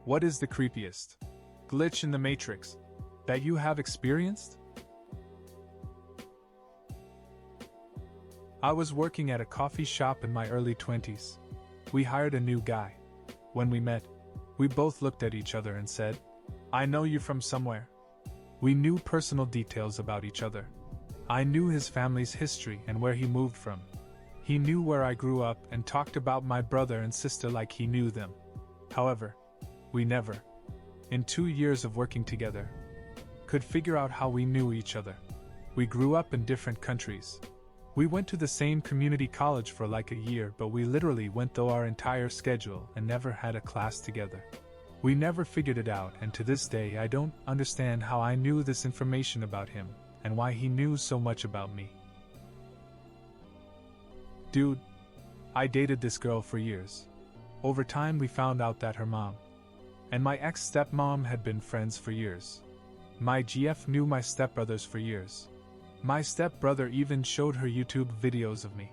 What is the creepiest glitch in the Matrix that you have experienced? I was working at a coffee shop in my early 20s. We hired a new guy. When we met, we both looked at each other and said, "I know you from somewhere." We knew personal details about each other. I knew his family's history and where he moved from. He knew where I grew up and talked about my brother and sister like he knew them. However, we never, in 2 years of working together, could figure out how we knew each other. We grew up in different countries. We went to the same community college for like a year, but we literally went through our entire schedule and never had a class together. We never figured it out, and to this day I don't understand how I knew this information about him, and why he knew so much about me. Dude, I dated this girl for years. Over time we found out that her mom and my ex-stepmom had been friends for years. My GF knew my stepbrothers for years. My stepbrother even showed her YouTube videos of me.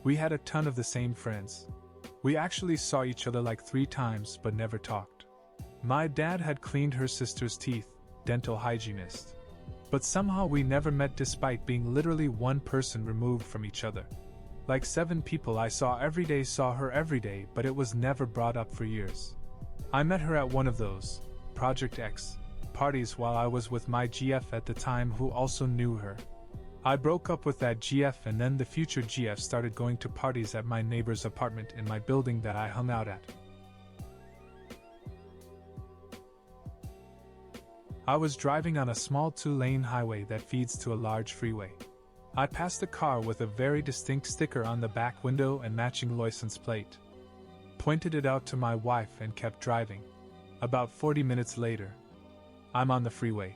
We had a ton of the same friends. We actually saw each other like 3 times but never talked. My dad had cleaned her sister's teeth, dental hygienist. But somehow we never met despite being literally one person removed from each other. Like 7 people I saw her every day, but it was never brought up for years. I met her at one of those Project X parties while I was with my GF at the time, who also knew her. I broke up with that GF, and then the future GF started going to parties at my neighbor's apartment in my building that I hung out at. I was driving on a small 2-lane highway that feeds to a large freeway. I passed a car with a very distinct sticker on the back window and matching license plate. Pointed it out to my wife and kept driving. About 40 minutes later, I'm on the freeway,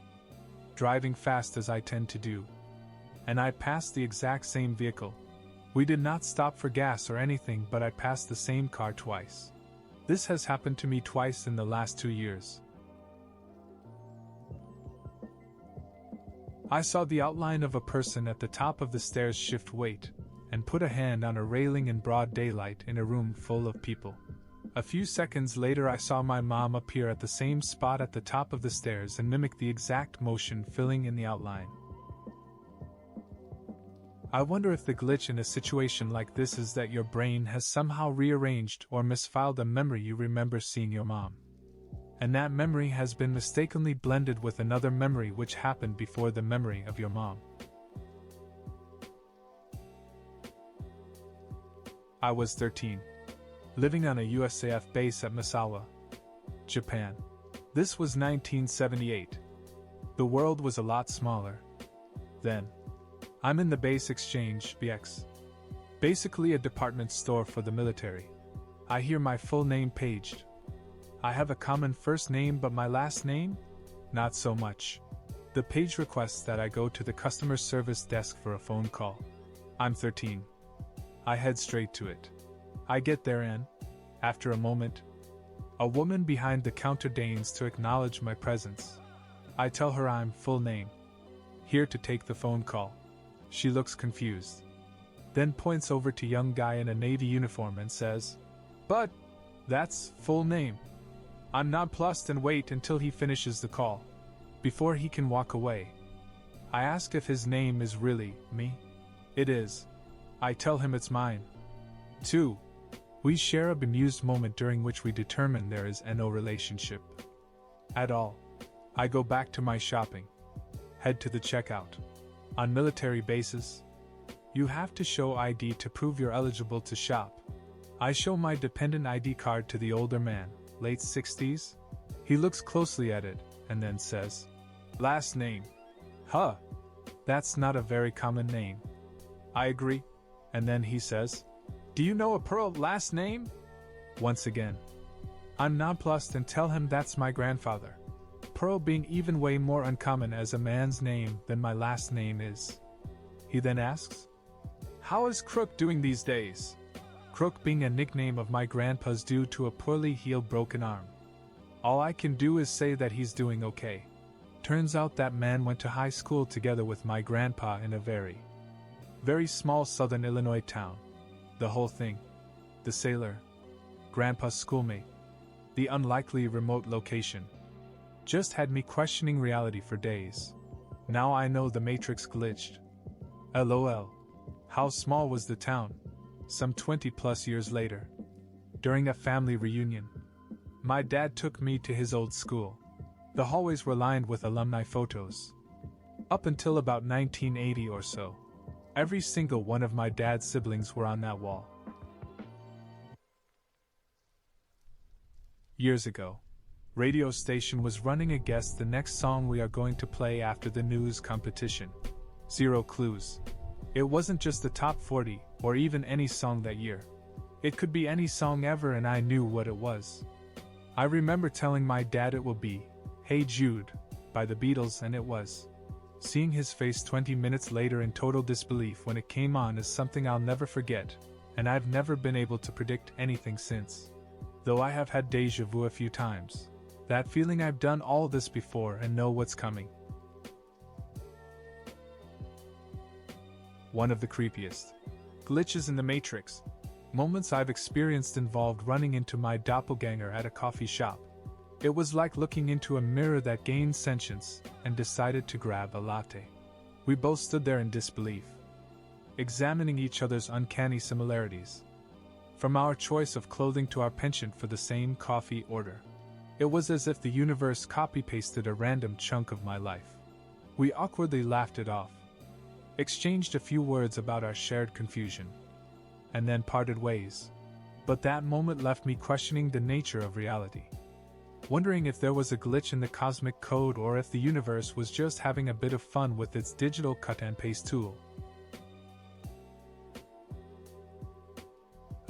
driving fast as I tend to do, and I passed the exact same vehicle. We did not stop for gas or anything, but I passed the same car twice. This has happened to me twice in the last 2 years. I saw the outline of a person at the top of the stairs shift weight and put a hand on a railing in broad daylight in a room full of people. A few seconds later I saw my mom appear at the same spot at the top of the stairs and mimic the exact motion, filling in the outline. I wonder if the glitch in a situation like this is that your brain has somehow rearranged or misfiled a memory you remember seeing your mom. And that memory has been mistakenly blended with another memory which happened before the memory of your mom. I was 13, living on a USAF base at Misawa, Japan. This was 1978. The world was a lot smaller then. I'm in the base exchange, BX. Basically a department store for the military. I hear my full name paged. I have a common first name, but my last name? Not so much. The page requests that I go to the customer service desk for a phone call. I'm 13. I head straight to it. I get there and, after a moment, a woman behind the counter deigns to acknowledge my presence. I tell her I'm full name, here to take the phone call. She looks confused, then points over to young guy in a navy uniform and says, "But, that's full name." I'm nonplussed and wait until he finishes the call, before he can walk away. I ask if his name is really me. It is. I tell him it's mine, too. We share a bemused moment during which we determine there is no relationship at all. I go back to my shopping, head to the checkout. On military bases, you have to show ID to prove you're eligible to shop. I show my dependent ID card to the older man, late 60s. He looks closely at it, and then says, "Last name? Huh. That's not a very common name." I agree, and then he says, "Do you know a Pearl last name?" Once again, I'm nonplussed and tell him that's my grandfather. Pearl being even way more uncommon as a man's name than my last name is. He then asks, "How is Crook doing these days?" Crook being a nickname of my grandpa's due to a poorly healed broken arm. All I can do is say that he's doing okay. Turns out that man went to high school together with my grandpa in a very small southern Illinois town. The whole thing. The sailor, grandpa's schoolmate, The unlikely remote location just had me questioning reality for days. Now I know the Matrix glitched. LOL. How small was the town? Some 20 plus years later. During a family reunion, my dad took me to his old school. The hallways were lined with alumni photos. Up until about 1980 or so, every single one of my dad's siblings were on that wall. Years ago, radio station was running a guess the next song we are going to play after the news competition. Zero clues. It wasn't just the top 40, or even any song that year. It could be any song ever and I knew what it was. I remember telling my dad it will be Hey Jude by the Beatles, and it was. Seeing his face 20 minutes later in total disbelief when it came on is something I'll never forget, and I've never been able to predict anything since. Though I have had deja vu a few times. That feeling I've done all this before and know what's coming. One of the creepiest glitches in the Matrix moments I've experienced involved running into my doppelganger at a coffee shop. It was like looking into a mirror that gained sentience and decided to grab a latte. We both stood there in disbelief, examining each other's uncanny similarities. From our choice of clothing to our penchant for the same coffee order. It was as if the universe copy-pasted a random chunk of my life. We awkwardly laughed it off, exchanged a few words about our shared confusion, and then parted ways. But that moment left me questioning the nature of reality. Wondering if there was a glitch in the cosmic code or if the universe was just having a bit of fun with its digital cut-and-paste tool.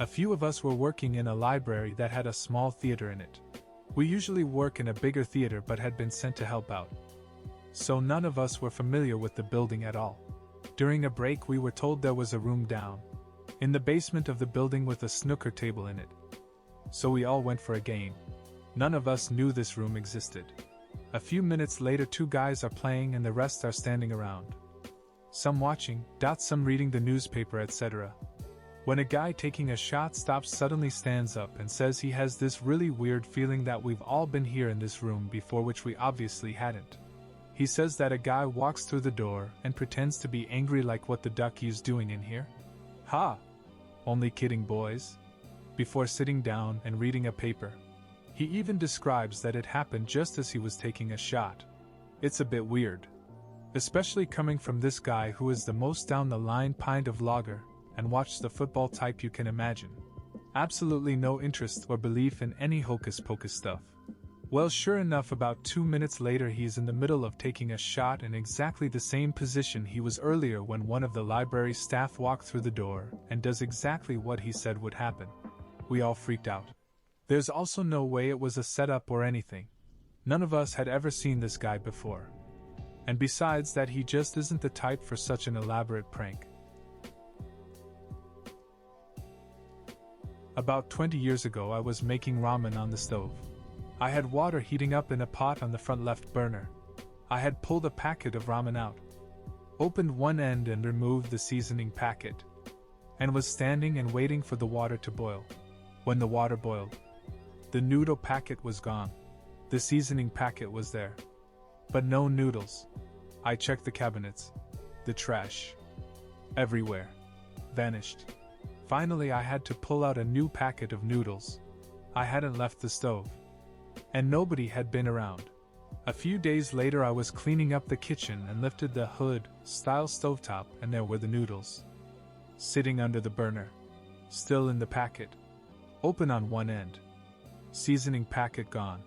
A few of us were working in a library that had a small theater in it. We usually work in a bigger theater but had been sent to help out. So none of us were familiar with the building at all. During a break we were told there was a room down in the basement of the building with a snooker table in it. So we all went for a game. None of us knew this room existed. A few minutes later 2 guys are playing and the rest are standing around. Some watching, some reading the newspaper, etc. When a guy taking a shot stops, suddenly stands up and says he has this really weird feeling that we've all been here in this room before, which we obviously hadn't. He says that a guy walks through the door and pretends to be angry, like what the duck he's doing in here? Ha! Only kidding, boys. Before sitting down and reading a paper. He even describes that it happened just as he was taking a shot. It's a bit weird. Especially coming from this guy who is the most down the line pint of lager and watch the football type you can imagine. Absolutely no interest or belief in any hocus pocus stuff. Well, sure enough, about 2 minutes later he's in the middle of taking a shot in exactly the same position he was earlier when one of the library staff walked through the door and does exactly what he said would happen. We all freaked out. There's also no way it was a setup or anything. None of us had ever seen this guy before. And besides that, he just isn't the type for such an elaborate prank. About 20 years ago I was making ramen on the stove. I had water heating up in a pot on the front left burner. I had pulled a packet of ramen out, opened one end and removed the seasoning packet, and was standing and waiting for the water to boil. When the water boiled, the noodle packet was gone. The seasoning packet was there, but no noodles. I checked the cabinets, the trash, everywhere. Vanished. Finally I had to pull out a new packet of noodles. I hadn't left the stove, and nobody had been around. A few days later I was cleaning up the kitchen and lifted the hood-style stovetop, and there were the noodles, sitting under the burner, still in the packet, open on one end. Seasoning packet gone.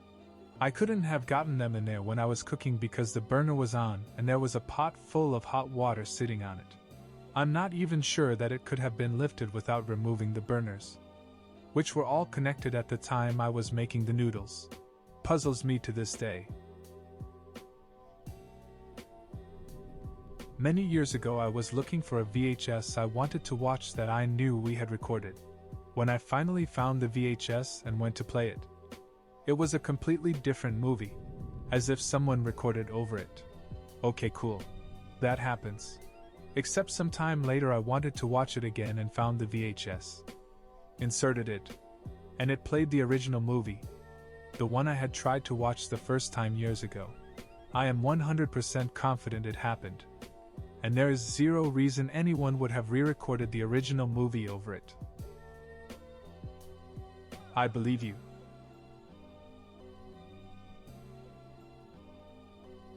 I couldn't have gotten them in there when I was cooking because the burner was on and there was a pot full of hot water sitting on it. I'm not even sure that it could have been lifted without removing the burners, which were all connected at the time I was making the noodles. Puzzles me to this day. Many years ago I was looking for a VHS I wanted to watch that I knew we had recorded. When I finally found the VHS and went to play it, it was a completely different movie, as if someone recorded over it. Okay, cool. That happens. Except some time later I wanted to watch it again and found the VHS. Inserted it, and it played the original movie, The one I had tried to watch the first time years ago. I am 100% confident it happened. And there is zero reason anyone would have re-recorded the original movie over it. I believe you.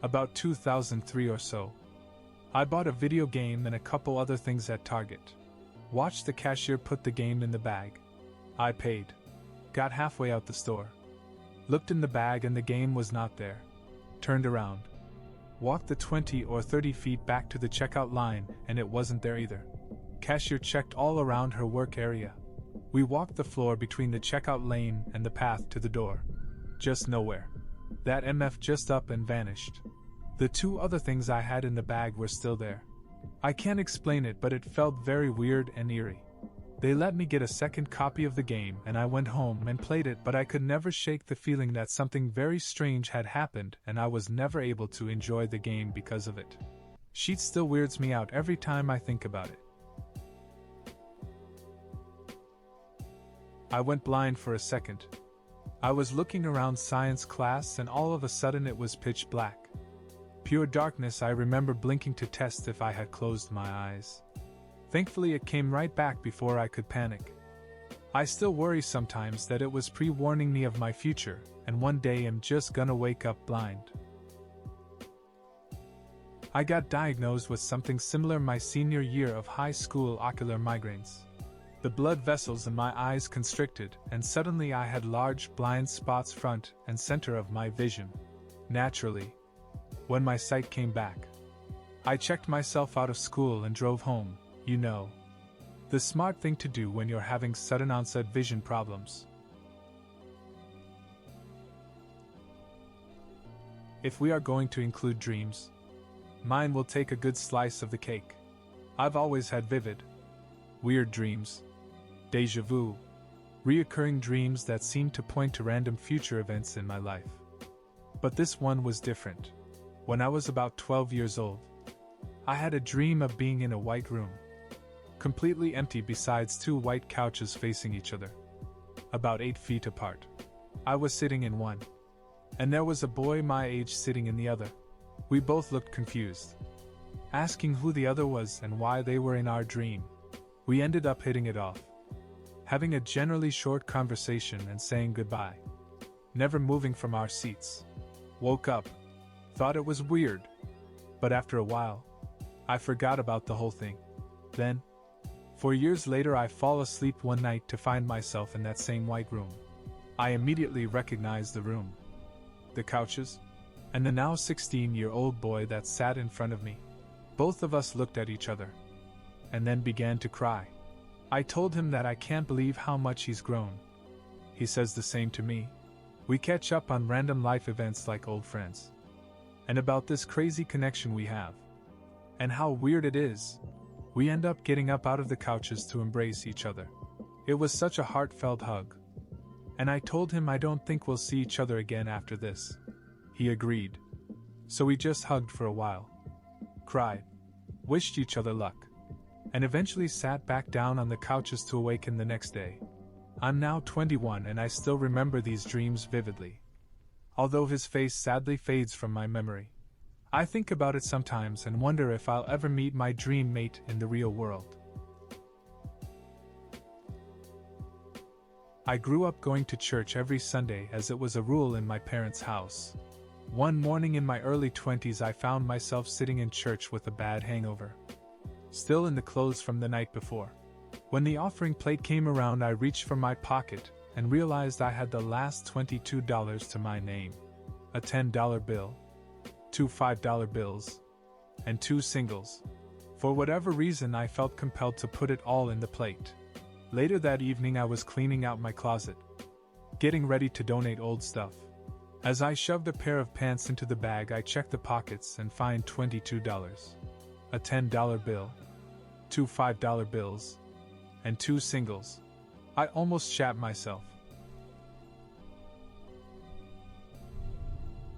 About 2003 or so. I bought a video game and a couple other things at Target. Watched the cashier put the game in the bag. I paid. Got halfway out the store. Looked in the bag and the game was not there. Turned around. Walked the 20 or 30 feet back to the checkout line and it wasn't there either. Cashier checked all around her work area. We walked the floor between the checkout lane and the path to the door. Just nowhere. That MF just up and vanished. The two other things I had in the bag were still there. I can't explain it, but it felt very weird and eerie. They let me get a second copy of the game and I went home and played it, but I could never shake the feeling that something very strange had happened and I was never able to enjoy the game because of it. Shit still weirds me out every time I think about it. I went blind for a second. I was looking around science class and all of a sudden it was pitch black. Pure darkness. I remember blinking to test if I had closed my eyes. Thankfully it came right back before I could panic. I still worry sometimes that it was pre-warning me of my future, and one day I'm just gonna wake up blind. I got diagnosed with something similar my senior year of high school: ocular migraines. The blood vessels in my eyes constricted, and suddenly I had large blind spots front and center of my vision. Naturally, when my sight came back, I checked myself out of school and drove home. You know, the smart thing to do when you're having sudden onset vision problems. If we are going to include dreams, mine will take a good slice of the cake. I've always had vivid, weird dreams. Deja vu. Reoccurring dreams that seem to point to random future events in my life. But this one was different. When I was about 12 years old, I had a dream of being in a white room. Completely empty besides two white couches facing each other. About 8 feet apart. I was sitting in one. And there was a boy my age sitting in the other. We both looked confused. Asking who the other was and why they were in our dream. We ended up hitting it off. Having a generally short conversation and saying goodbye. Never moving from our seats. Woke up. Thought it was weird. But after a while, I forgot about the whole thing. Then, 4 years later, I fall asleep one night to find myself in that same white room. I immediately recognized the room, the couches, and the now 16-year-old boy that sat in front of me. Both of us looked at each other, and then began to cry. I told him that I can't believe how much he's grown. He says the same to me. We catch up on random life events like old friends. And about this crazy connection we have. And how weird it is. We end up getting up out of the couches to embrace each other. It was such a heartfelt hug. And I told him I don't think we'll see each other again after this. He agreed. So we just hugged for a while. Cried. Wished each other luck. And eventually sat back down on the couches to awaken the next day. I'm now 21 and I still remember these dreams vividly. Although his face sadly fades from my memory. I think about it sometimes and wonder if I'll ever meet my dream mate in the real world. I grew up going to church every Sunday as it was a rule in my parents' house. One morning in my early 20s I found myself sitting in church with a bad hangover. Still in the clothes from the night before. When the offering plate came around, I reached for my pocket and realized I had the last $22 to my name. A $10 bill, 2 $5 bills, and 2 singles. For whatever reason, I felt compelled to put it all in the plate. Later that evening, I was cleaning out my closet, getting ready to donate old stuff. As I shoved a pair of pants into the bag, I checked the pockets and find $22. A $10 bill, 2 $5 bills, and 2 singles. I almost shat myself.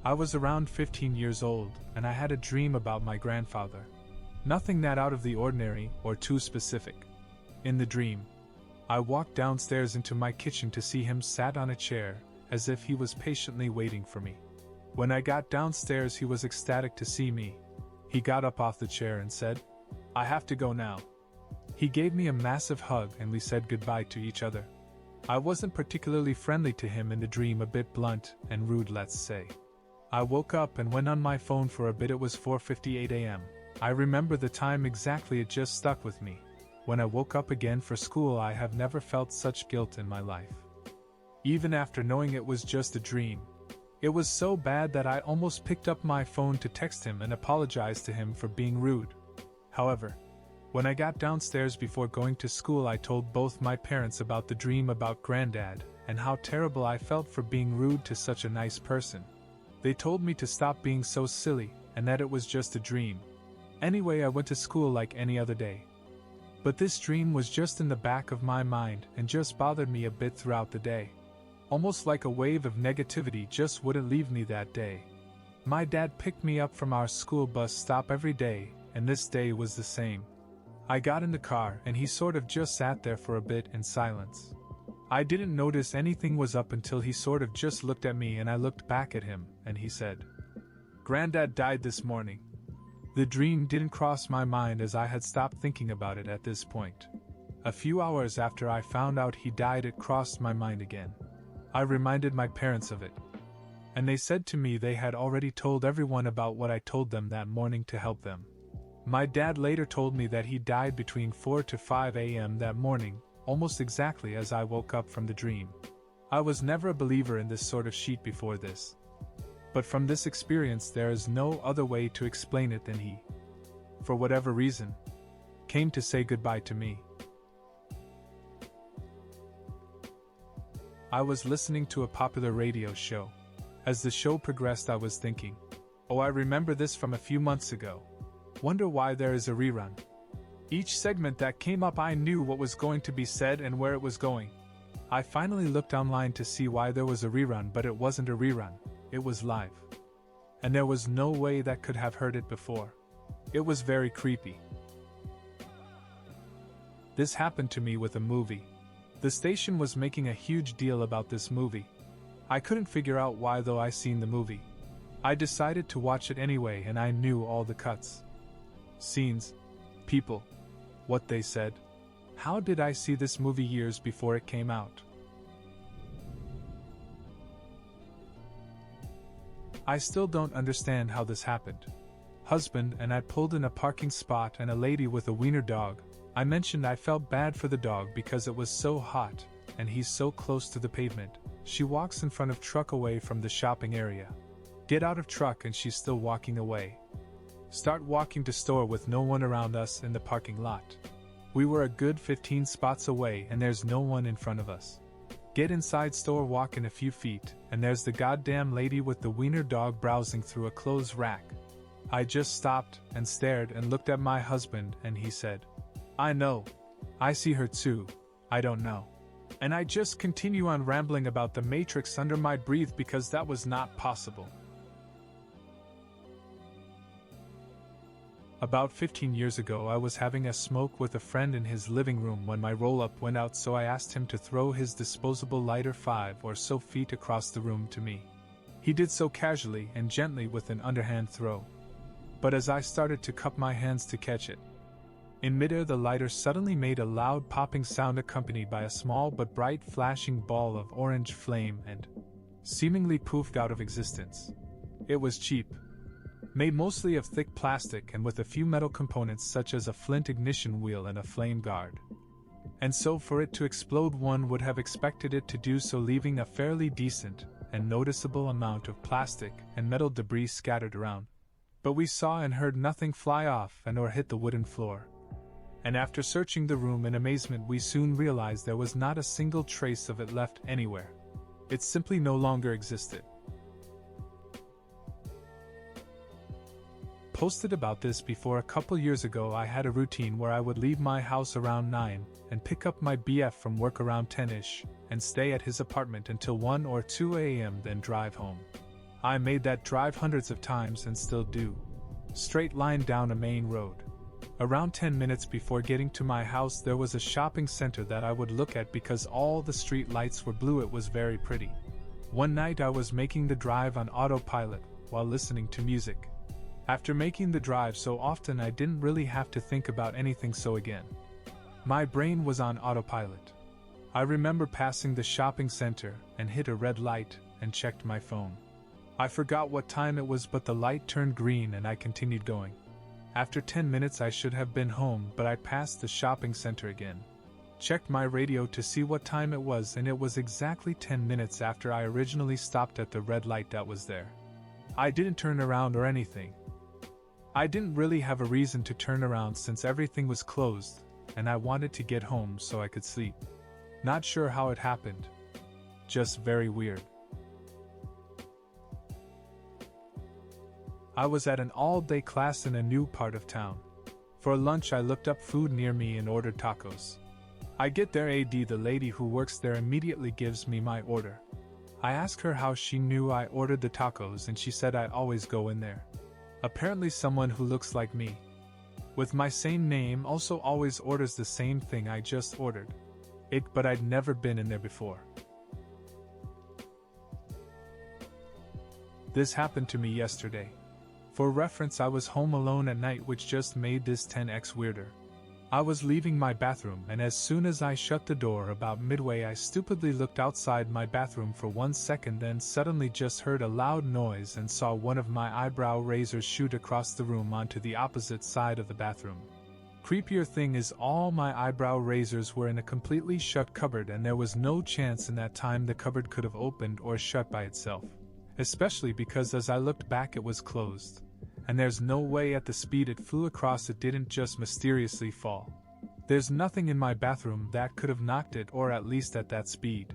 I was around 15 years old, and I had a dream about my grandfather. Nothing that out of the ordinary or too specific. In the dream, I walked downstairs into my kitchen to see him sat on a chair, as if he was patiently waiting for me. When I got downstairs, he was ecstatic to see me. He got up off the chair and said, "I have to go now." He gave me a massive hug and we said goodbye to each other. I wasn't particularly friendly to him in the dream, a bit blunt and rude, let's say. I woke up and went on my phone for a bit. It was 4:58 a.m. I remember the time exactly, it just stuck with me. When I woke up again for school, I have never felt such guilt in my life. Even after knowing it was just a dream. It was so bad that I almost picked up my phone to text him and apologize to him for being rude. However, when I got downstairs before going to school, I told both my parents about the dream about Granddad and how terrible I felt for being rude to such a nice person. They told me to stop being so silly and that it was just a dream. Anyway, I went to school like any other day. But this dream was just in the back of my mind and just bothered me a bit throughout the day. Almost like a wave of negativity just wouldn't leave me that day. My dad picked me up from our school bus stop every day, and this day was the same. I got in the car and he sort of just sat there for a bit in silence. I didn't notice anything was up until he sort of just looked at me and I looked back at him and he said, "Granddad died this morning." The dream didn't cross my mind as I had stopped thinking about it at this point. A few hours after I found out he died, it crossed my mind again. I reminded my parents of it. And they said to me they had already told everyone about what I told them that morning to help them. My dad later told me that he died between 4 to 5 a.m. that morning, almost exactly as I woke up from the dream. I was never a believer in this sort of shit before this. But from this experience there is no other way to explain it than he, for whatever reason, came to say goodbye to me. I was listening to a popular radio show. As the show progressed, I was thinking, oh, I remember this from a few months ago. Wonder why there is a rerun. Each segment that came up, I knew what was going to be said and where it was going. I finally looked online to see why there was a rerun, but it wasn't a rerun, it was live. And there was no way that could have heard it before. It was very creepy. This happened to me with a movie. The station was making a huge deal about this movie. I couldn't figure out why, though I seen the movie. I decided to watch it anyway, and I knew all the cuts, scenes, people, what they said. How did I see this movie years before it came out? I still don't understand how this happened. Husband and I pulled in a parking spot and a lady with a wiener dog. I mentioned I felt bad for the dog because it was so hot and he's so close to the pavement. She walks in front of truck away from the shopping area. Get out of truck and she's still walking away. Start walking to store with no one around us in the parking lot. We were a good 15 spots away and there's no one in front of us. Get inside store, walk in a few feet, and there's the goddamn lady with the wiener dog browsing through a clothes rack. I just stopped and stared and looked at my husband and he said, "I know. I see her too. I don't know." And I just continue on rambling about the Matrix under my breath because that was not possible. About 15 years ago, I was having a smoke with a friend in his living room when my roll-up went out, so I asked him to throw his disposable lighter 5 or so feet across the room to me. He did so casually and gently with an underhand throw. But as I started to cup my hands to catch it, in midair the lighter suddenly made a loud popping sound accompanied by a small but bright flashing ball of orange flame and seemingly poofed out of existence. It was cheap, made mostly of thick plastic and with a few metal components such as a flint ignition wheel and a flame guard. And so for it to explode, one would have expected it to do so, leaving a fairly decent and noticeable amount of plastic and metal debris scattered around. But we saw and heard nothing fly off and or hit the wooden floor. And after searching the room in amazement, we soon realized there was not a single trace of it left anywhere. It simply no longer existed. Posted about this before. A couple years ago, I had a routine where I would leave my house around 9 and pick up my BF from work around 10ish and stay at his apartment until 1 or 2 a.m. then drive home. I made that drive hundreds of times and still do. Straight line down a main road. Around 10 minutes before getting to my house, there was a shopping center that I would look at because all the street lights were blue. It was very pretty. One night I was making the drive on autopilot while listening to music. After making the drive so often I didn't really have to think about anything, so again, my brain was on autopilot. I remember passing the shopping center and hit a red light and checked my phone. I forgot what time it was, but the light turned green and I continued going. After 10 minutes I should have been home, but I passed the shopping center again. Checked my radio to see what time it was, and it was exactly 10 minutes after I originally stopped at the red light that was there. I didn't turn around or anything. I didn't really have a reason to turn around since everything was closed, and I wanted to get home so I could sleep. Not sure how it happened. Just very weird. I was at an all-day class in a new part of town. For lunch I looked up food near me and ordered tacos. I get there, the lady who works there immediately gives me my order. I asked her how she knew I ordered the tacos, and she said I always go in there. Apparently someone who looks like me, with my same name, also always orders the same thing I just ordered. But I'd never been in there before. This happened to me yesterday. For reference, I was home alone at night, which just made this 10x weirder. I was leaving my bathroom, and as soon as I shut the door about midway, I stupidly looked outside my bathroom for 1 second, then suddenly just heard a loud noise and saw one of my eyebrow razors shoot across the room onto the opposite side of the bathroom. Creepier thing is, all my eyebrow razors were in a completely shut cupboard, and there was no chance in that time the cupboard could have opened or shut by itself. Especially because as I looked back it was closed. And there's no way at the speed it flew across it didn't just mysteriously fall. There's nothing in my bathroom that could have knocked it, or at least at that speed.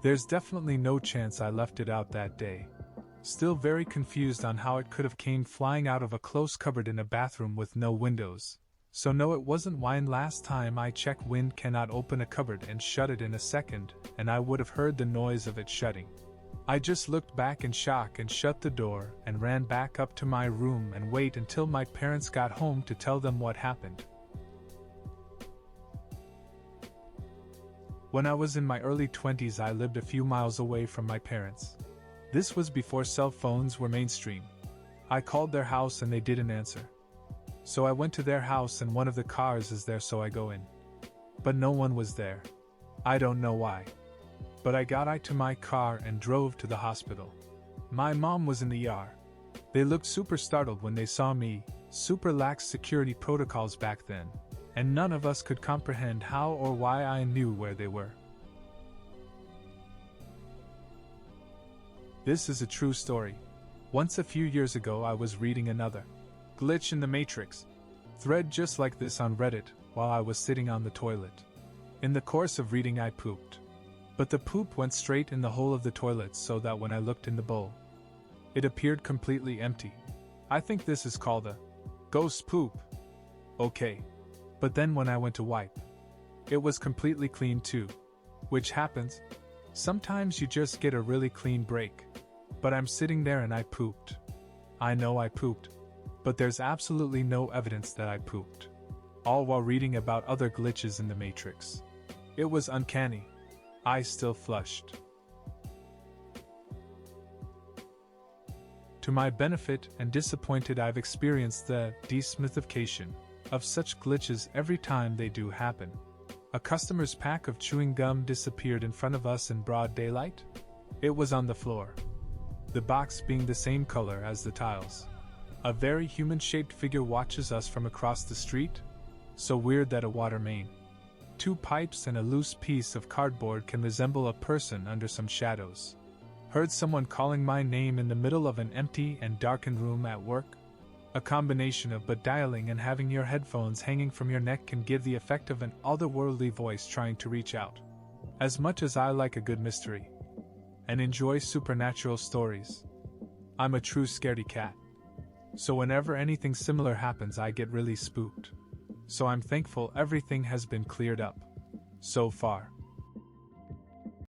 There's definitely no chance I left it out that day. Still very confused on how it could have came flying out of a closed cupboard in a bathroom with no windows. So no, it wasn't wine. Last time I checked, wind cannot open a cupboard and shut it in a second, and I would have heard the noise of it shutting. I just looked back in shock and shut the door and ran back up to my room and wait until my parents got home to tell them what happened. When I was in my early 20s, I lived a few miles away from my parents. This was before cell phones were mainstream. I called their house and they didn't answer. So I went to their house and one of the cars is there, so I go in. But no one was there. I don't know why. But I got to my car and drove to the hospital. My mom was in the ER. They looked super startled when they saw me, super lax security protocols back then, and none of us could comprehend how or why I knew where they were. This is a true story. Once a few years ago I was reading another glitch in the Matrix thread just like this on Reddit while I was sitting on the toilet. In the course of reading I pooped. But the poop went straight in the hole of the toilet, so that when I looked in the bowl, it appeared completely empty. I think this is called a ghost poop. Okay. But then when I went to wipe, it was completely clean too. Which happens. Sometimes you just get a really clean break. But I'm sitting there and I pooped. I know I pooped. But there's absolutely no evidence that I pooped. All while reading about other glitches in the Matrix. It was uncanny. I still flushed. To my benefit and disappointed, I've experienced the desmythification of such glitches every time they do happen. A customer's pack of chewing gum disappeared in front of us in broad daylight. It was on the floor. The box being the same color as the tiles. A very human-shaped figure watches us from across the street. So weird that a water main, 2 pipes and a loose piece of cardboard can resemble a person under some shadows. Heard someone calling my name in the middle of an empty and darkened room at work. A combination of but dialing and having your headphones hanging from your neck can give the effect of an otherworldly voice trying to reach out. As much as I like a good mystery and enjoy supernatural stories, I'm a true scaredy cat. So whenever anything similar happens I get really spooked. So I'm thankful everything has been cleared up so far.